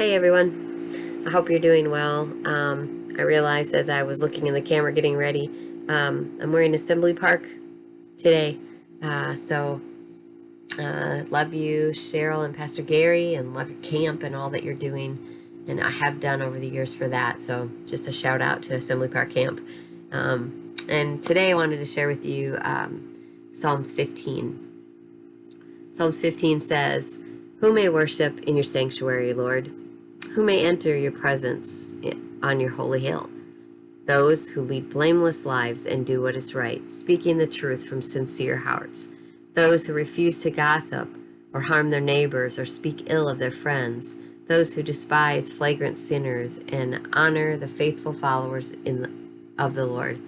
Hey everyone, I hope you're doing well. I realized as I was looking in the camera getting ready, I'm wearing Assembly Park today. Love you, Cheryl and Pastor Gary, and love your camp and all that you're doing. And I have done over the years for that. So just a shout out to Assembly Park Camp. And today I wanted to share with you Psalms 15. Psalms 15 says, "Who may worship in your sanctuary, Lord? Who may enter your presence on your holy hill? Those who lead blameless lives and do what is right, speaking the truth from sincere hearts. Those who refuse to gossip or harm their neighbors or speak ill of their friends. Those who despise flagrant sinners and honor the faithful followers of the Lord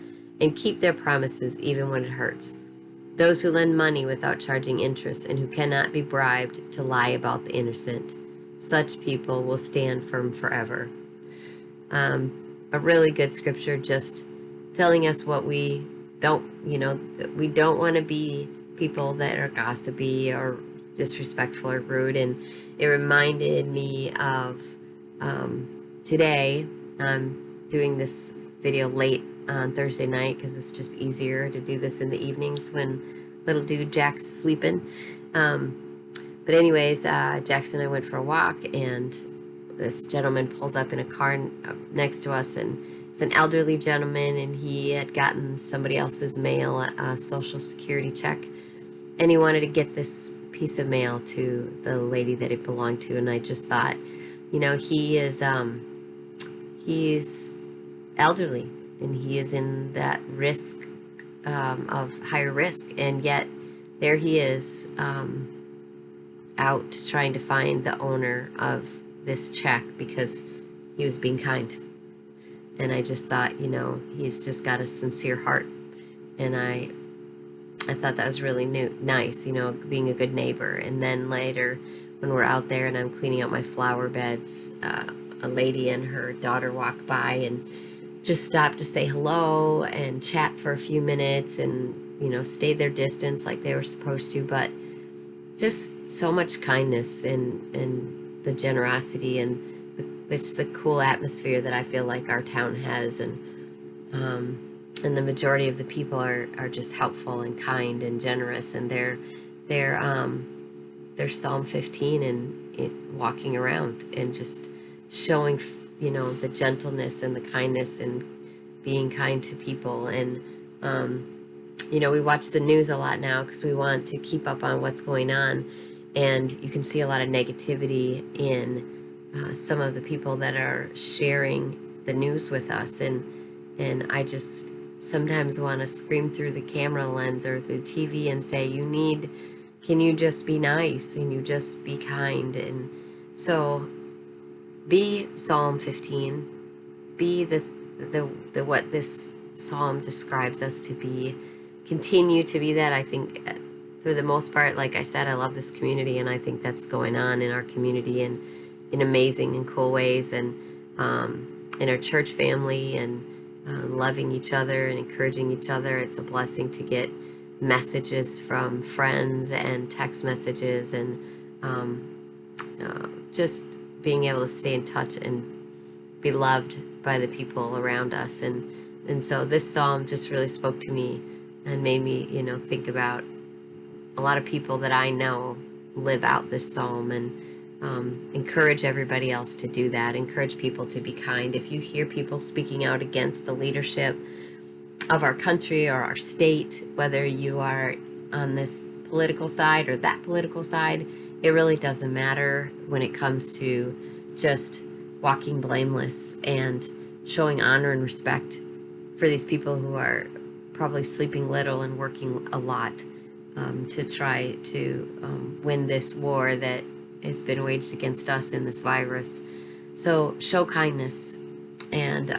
and keep their promises even when it hurts. Those who lend money without charging interest and who cannot be bribed to lie about the innocent. Such people will stand firm forever." A really good scripture, just telling us what we don't, that we don't want to be people that are gossipy or disrespectful or rude. And it reminded me of today. I'm doing this video late on Thursday night because it's just easier to do this in the evenings when little dude Jack's sleeping. But anyways, Jackson and I went for a walk, and this gentleman pulls up in a car next to us, and it's an elderly gentleman, and he had gotten somebody else's mail, a social security check, and he wanted to get this piece of mail to the lady that it belonged to. And I just thought, he's elderly, and he is in that risk of higher risk, and yet there he is out trying to find the owner of this check because he was being kind. And I just thought, he's just got a sincere heart. And I thought that was really nice, being a good neighbor. And then later, when we're out there and I'm cleaning out my flower beds, a lady and her daughter walk by and just stopped to say hello and chat for a few minutes and, stay their distance like they were supposed to. But just so much kindness and the generosity and it's the cool atmosphere that I feel like our town has. And the majority of the people are just helpful and kind and generous, and they're Psalm 15 and walking around and just showing the gentleness and the kindness and being kind to people. And we watch the news a lot now because we want to keep up on what's going on, and you can see a lot of negativity in some of the people that are sharing the news with us. And I just sometimes want to scream through the camera lens or the TV and say, can you just be nice and you just be kind? And so be Psalm 15, be the what this psalm describes us to be. Continue to be that. I think for the most part, like I said, I love this community, and I think that's going on in our community and in amazing and cool ways, and in our church family, and loving each other and encouraging each other. It's a blessing to get messages from friends and text messages, and just being able to stay in touch and be loved by the people around us. And so this psalm just really spoke to me and made me, think about a lot of people that I know live out this psalm, and encourage everybody else to do that. Encourage people to be kind. If you hear people speaking out against the leadership of our country or our state, whether you are on this political side or that political side, it really doesn't matter when it comes to just walking blameless and showing honor and respect for these people who are probably sleeping little and working a lot to try to win this war that has been waged against us in this virus. So show kindness and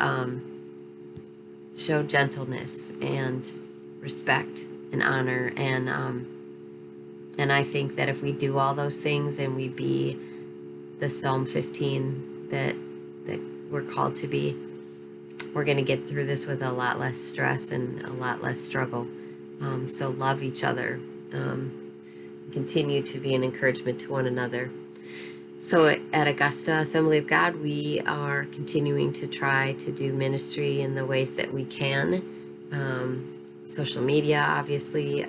show gentleness and respect and honor. And I think that if we do all those things and we be the Psalm 15 that we're called to be, we're going to get through this with a lot less stress and a lot less struggle. So love each other. Continue to be an encouragement to one another. So at Augusta Assembly of God, we are continuing to try to do ministry in the ways that we can. Social media, obviously,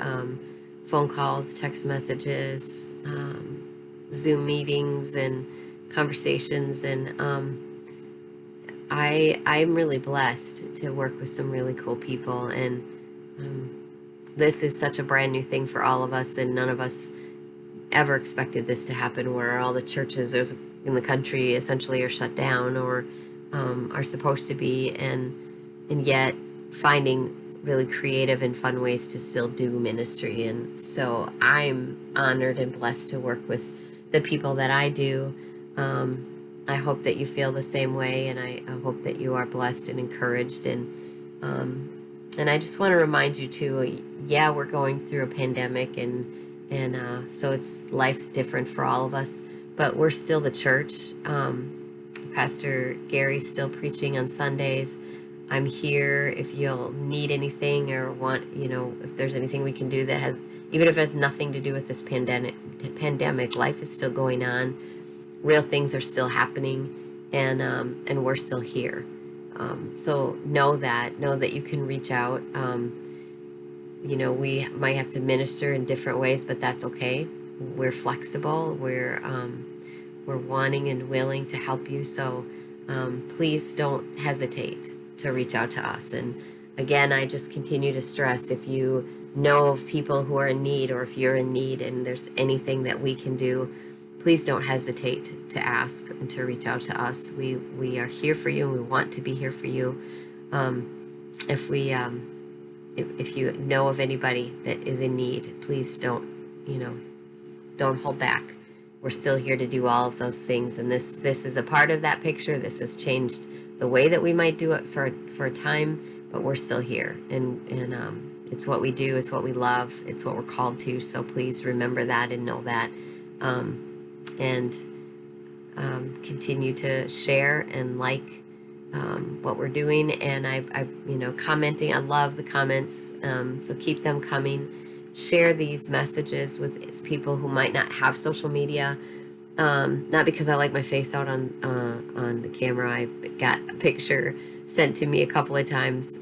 phone calls, text messages, Zoom meetings, and conversations. And I'm really blessed to work with some really cool people. And this is such a brand new thing for all of us, and none of us ever expected this to happen, where all the churches in the country essentially are shut down, or are supposed to be, and yet finding really creative and fun ways to still do ministry. And so I'm honored and blessed to work with the people that I do. I hope that you feel the same way, and I hope that you are blessed and encouraged. And I just want to remind you too, yeah, we're going through a pandemic, and so life's different for all of us, but we're still the church. Pastor Gary's still preaching on Sundays. I'm here if you'll need anything or want, if there's anything we can do that has, even if it has nothing to do with this pandemic, life is still going on. Real things are still happening, and we're still here. So know that you can reach out. We might have to minister in different ways, but that's okay. We're flexible. We're wanting and willing to help you. So please don't hesitate to reach out to us. And again, I just continue to stress, if you know of people who are in need, or if you're in need and there's anything that we can do, please don't hesitate to ask and to reach out to us. We are here for you, and we want to be here for you. If you know of anybody that is in need, please don't hold back. We're still here to do all of those things, and this is a part of that picture. This has changed the way that we might do it for a time, but we're still here, and it's what we do, it's what we love, it's what we're called to. So please remember that and know that, and continue to share and like what we're doing. And I commenting, I love the comments, so keep them coming. Share these messages with people who might not have social media, not because I like my face out on the camera. I got a picture sent to me a couple of times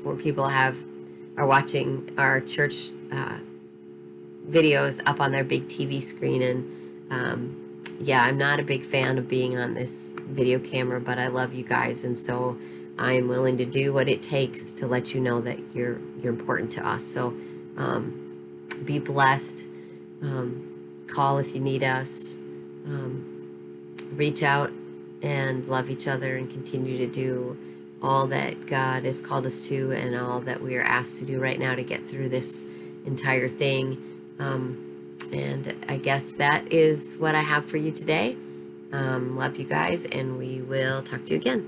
where people are watching our church videos up on their big TV screen, and yeah, I'm not a big fan of being on this video camera, but I love you guys, and so I'm willing to do what it takes to let you know that you're important to us. So be blessed. Call if you need us. Reach out and love each other, and continue to do all that God has called us to, and all that we are asked to do right now to get through this entire thing. And I guess that is what I have for you today. Love you guys, and we will talk to you again.